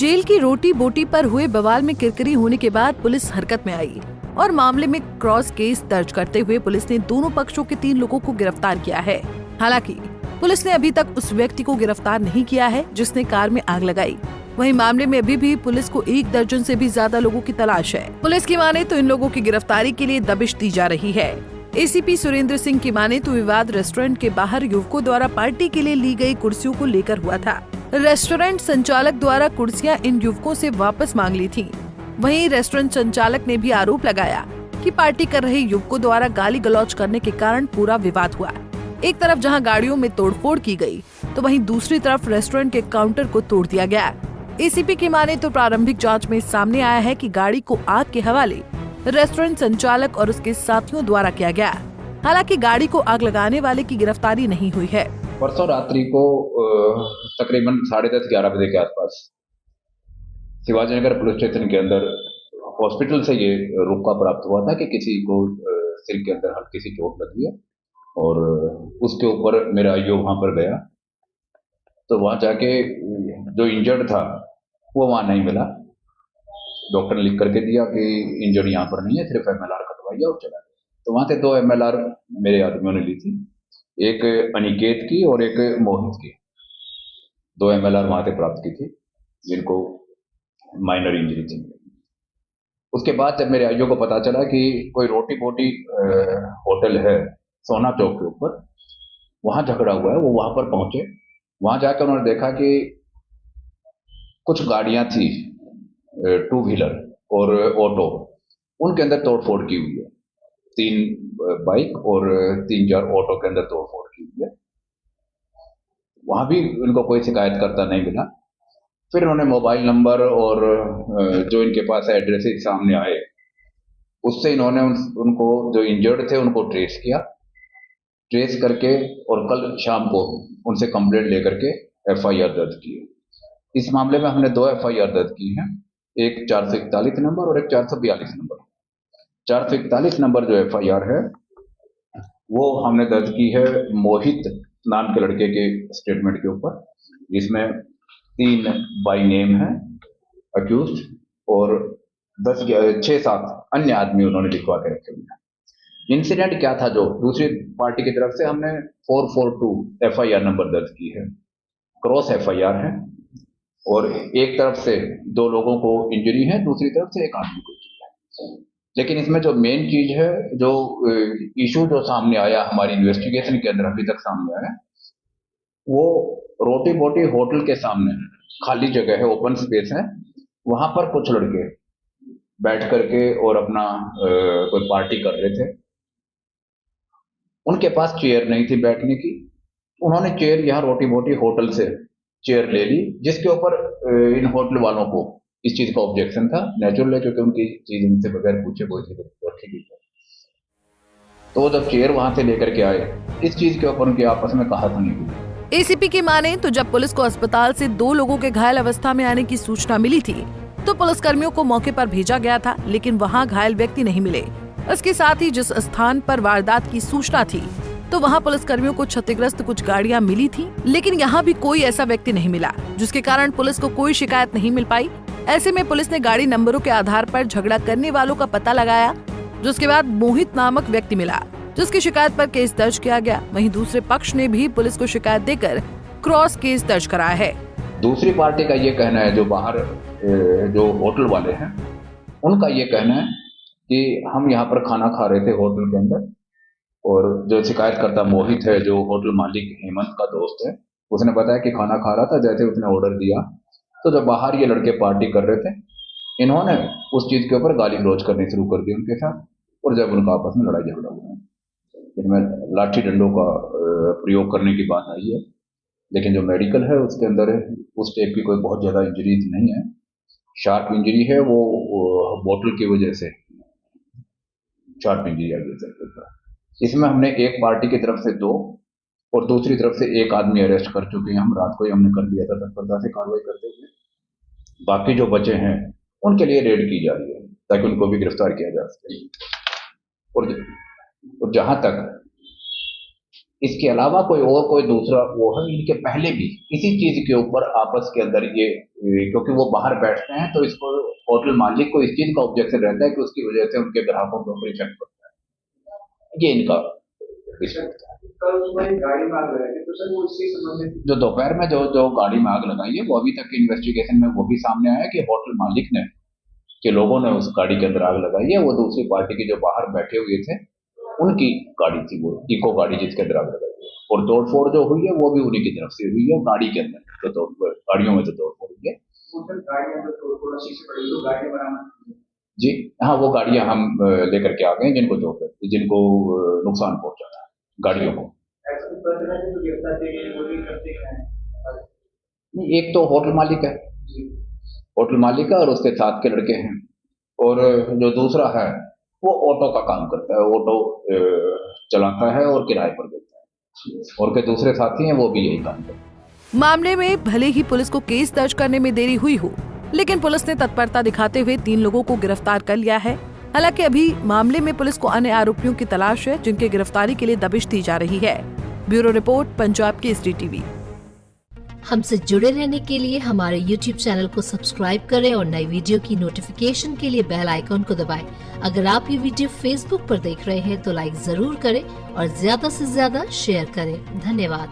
Jail की रोटी बोटी पर हुए बवाल में किरकिरी होने के बाद पुलिस हरकत में आई और मामले में क्रॉस केस दर्ज करते हुए पुलिस ने दोनों पक्षों के 3 लोगों को गिरफ्तार किया है। हालांकि पुलिस ने अभी तक उस व्यक्ति को गिरफ्तार नहीं किया है जिसने कार में आग लगाई। वहीं मामले में अभी भी पुलिस को 1 दर्जन से भी ज्यादा लोगों की तलाश है। पुलिस की माने तो इन लोगों की गिरफ्तारी के लिए दबिश दी जा रही है। एसीपी सुरेंद्र सिंह की माने तो विवाद रेस्टोरेंट के बाहर युवकों द्वारा पार्टी के लिए ली गई कुर्सियों को लेकर हुआ था। रेस्टोरेंट संचालक द्वारा कुर्सियां इन युवकों से वापस मांग ली थीं। वहीं रेस्टोरेंट संचालक ने भी आरोप लगाया कि पार्टी कर रहे युवकों द्वारा गाली गलौज करने के कारण पूरा विवाद हुआ। एक तरफ जहां गाड़ियों में तोड़फोड़ की गई, तो वहीं दूसरी तरफ रेस्टोरेंट के काउंटर को तोड़ दिया गया। एसीपी की माने तो प्रारंभिक जांच में सामने आया है कि गाड़ी को आग के हवाले रेस्टोरेंट संचालक और उसके साथियों द्वारा किया गया। हालांकि गाड़ी को आग लगाने वाले की गिरफ्तारी नहीं हुई है। परसों रात्रि को तकरीबन 10:30-11 बजे के आसपास शिवाजीनगर पुलिस स्टेशन के अंदर हॉस्पिटल से ये रुका प्राप्त हुआ था कि किसी को सिर के अंदर हल्की सी चोट लगी है और उसके ऊपर मेरा आईओ वहां पर गया तो वहां जाके जो इंजर्ड था वो वहां नहीं मिला। डॉक्टर ने लिख करके दिया कि इंजर्ड यहाँ पर नहीं है, सिर्फ MLR कटवाइए और चला गया। तो वहां से 2 MLR मेरे आदमियों ने ली थी, एक अनिकेत की और एक मोहित की। 2 MLR वहां से प्राप्त की थी जिनको माइनर इंजरी थी। उसके बाद जब मेरे आईओ को पता चला कि कोई रोटी बोटी होटल है सोना चौक के ऊपर, वहां झगड़ा हुआ है, वो वहां पर पहुंचे। वहां जाकर उन्होंने देखा कि कुछ गाड़ियां थी 2 व्हीलर और ऑटो, उनके अंदर तोड़फोड़ की हुई है। 3 बाइक और 3-4 ऑटो के अंदर तोड़फोड़ की हुई है। वहां भी उनको कोई शिकायतकर्ता नहीं मिला। फिर उन्होंने मोबाइल नंबर और जो इनके पास एड्रेसेस सामने आए उससे इन्होंने उनको जो इंजर्ड थे उनको ट्रेस करके और कल शाम को उनसे कंप्लेंट लेकर के FIR दर्ज की है। इस मामले में हमने 2 FIR दर्ज की हैं, एक 441 नंबर और एक 442 नंबर। 441 नंबर जो FIR है वो हमने दर्ज की है मोहित नाम के लड़के के स्टेटमेंट के ऊपर, जिसमें 3 बाई नेम है अक्यूज और 6-7 अन्य आदमी उन्होंने लिखवा के रखे हुए हैं। इंसिडेंट क्या था, जो दूसरी पार्टी की तरफ से हमने 442 FIR नंबर दर्ज की है, क्रॉस FIR है और एक तरफ से 2 लोगों को इंजरी है, दूसरी तरफ से एक आदमी को इंजरी है। लेकिन इसमें जो मेन चीज है, जो इशू जो सामने आया हमारी इन्वेस्टिगेशन के अंदर अभी तक सामने आया, वो रोटी बोटी होटल के सामने खाली जगह है, ओपन स्पेस है, वहां पर कुछ लड़के बैठ करके और अपना कोई पार्टी कर रहे थे। उनके पास चेयर नहीं थी बैठने की, उन्होंने चेयर यहाँ रोटी बोटी होटल से चेयर ले ली, जिसके ऊपर इन होटल वालों को इस चीज का ऑब्जेक्शन था। नेचुरल है क्योंकि उनकी चीज उनसे बगैर पूछे कोई चीज रखी गई। तो जब चेयर वहां से लेकर के आए, इस चीज के ऊपर उनकी आपस में कहासुनी हुई। एसीपी की माने तो जब पुलिस को अस्पताल से 2 लोगों के घायल अवस्था में आने की सूचना मिली थी तो पुलिसकर्मियों को मौके पर भेजा गया था, लेकिन वहां घायल व्यक्ति नहीं मिले। इसके साथ ही जिस स्थान पर वारदात की सूचना थी तो वहां पुलिसकर्मियों को क्षतिग्रस्त कुछ गाड़ियां मिली थी, लेकिन यहां भी कोई ऐसा व्यक्ति नहीं मिला, जिसके कारण पुलिस को कोई शिकायत नहीं मिल पाई। ऐसे में पुलिस ने गाड़ी नंबरों के आधार पर झगड़ा करने वालों का पता लगाया, जिसके बाद मोहित नामक व्यक्ति मिला, जिसकी शिकायत पर केस दर्ज किया गया। वहीं दूसरे पक्ष ने भी पुलिस को शिकायत देकर क्रॉस केस दर्ज कराया है। दूसरी पार्टी का ये कहना है, जो बाहर जो होटल वाले हैं उनका ये कहना है कि हम यहाँ पर खाना खा रहे थे होटल के अंदर, और जो शिकायतकर्ता मोहित है, जो होटल मालिक हेमंत का दोस्त है, उसने बताया कि खाना खा रहा था, जैसे उसने ऑर्डर दिया तो जब बाहर ये लड़के पार्टी कर रहे थे, इन्होंने उस चीज के ऊपर गाली गलौज करनी शुरू कर दी उनके साथ, और जब उनका आपस में लड़ाई झगड़ा हुआ, इनमें लाठी डंडों का प्रयोग करने की बात आई है। लेकिन जो मेडिकल है उसके अंदर उस टाइप की कोई बहुत ज्यादा इंजरी नहीं है। शार्प इंजरी है, वो बोतल की वजह से शार्प इंजरी आई है सर के ऊपर। इसमें हमने एक पार्टी की तरफ से 2 और दूसरी तरफ से 1 आदमी अरेस्ट कर चुके हैं। हम रात को ही हमने कर लिया था तत्परता से कार्रवाई करते हुए। बाकी जो बचे हैं उनके लिए रेड की जा रही है ताकि उनको भी गिरफ्तार किया जा सके। और जहां तक इसके अलावा कोई दूसरा वो है, इनके पहले भी इसी चीज के ऊपर आपस के अंदर ये क्योंकि वो बाहर बैठते हैं तो इसको होटल मालिक को इस चीज का ऑब्जेक्शन रहता है कि उसकी वजह से उनके ग्राहकों के ऊपर इफेक्ट पड़ता है। ये इनका कल सुबह एक गाड़ी में आग लगाई थी, तो सर वो इससे संबंधित जो दोपहर में जो गाड़ी में आग लगाई है वो अभी तक इन्वेस्टिगेशन में वो भी सामने आया कि होटल मालिक ने के लोगों ने उस गाड़ी के अंदर आग लगाई है। वो दूसरी पार्टी के जो बाहर बैठे हुए थे उनकी गाड़ी थी, वो इको गाड़ी जिसके अंदर आग लगाई है। और तोड़फोड़ जो हुई है वो भी उन्हीं की तरफ से हुई है, गाड़ी के अंदर तो गाड़ियों में तो तोड़फोड़ हुई है। वो सर गाड़ी में तो थोड़ा शीशे पड़ी तो गाड़ी बनाना जी हाँ, वो गाड़ियां हम लेकर के आ गए जिनको नुकसान पहुंचा था गाड़ियों को। ऐसा कुछ कर रहे हैं तो गिरफ्तार के वो भी करते हैं। नहीं, एक तो होटल मालिक है, होटल मालिक है और उसके साथ के लड़के हैं, और जो दूसरा है वो ऑटो का काम करता है, ऑटो चलाता है और किराए पर देता है, और के दूसरे साथी हैं वो भी यही काम करते हैं। मामले में भले ही पुलिस को केस दर्ज करने में देरी हुई हो, लेकिन पुलिस ने तत्परता दिखाते हुए 3 लोगों को गिरफ्तार कर लिया है। हालांकि अभी मामले में पुलिस को अन्य आरोपियों की तलाश है, जिनके गिरफ्तारी के लिए दबिश दी जा रही है। Bureau report, Punjab Kesari TV. हमसे जुड़े रहने के लिए हमारे YouTube चैनल को सब्सक्राइब करें और नई वीडियो की नोटिफिकेशन के लिए बेल आइकॉन को दबाएं। अगर आप ये वीडियो Facebook पर देख रहे हैं तो लाइक जरूर करें और ज्यादा से ज्यादा शेयर करें। धन्यवाद।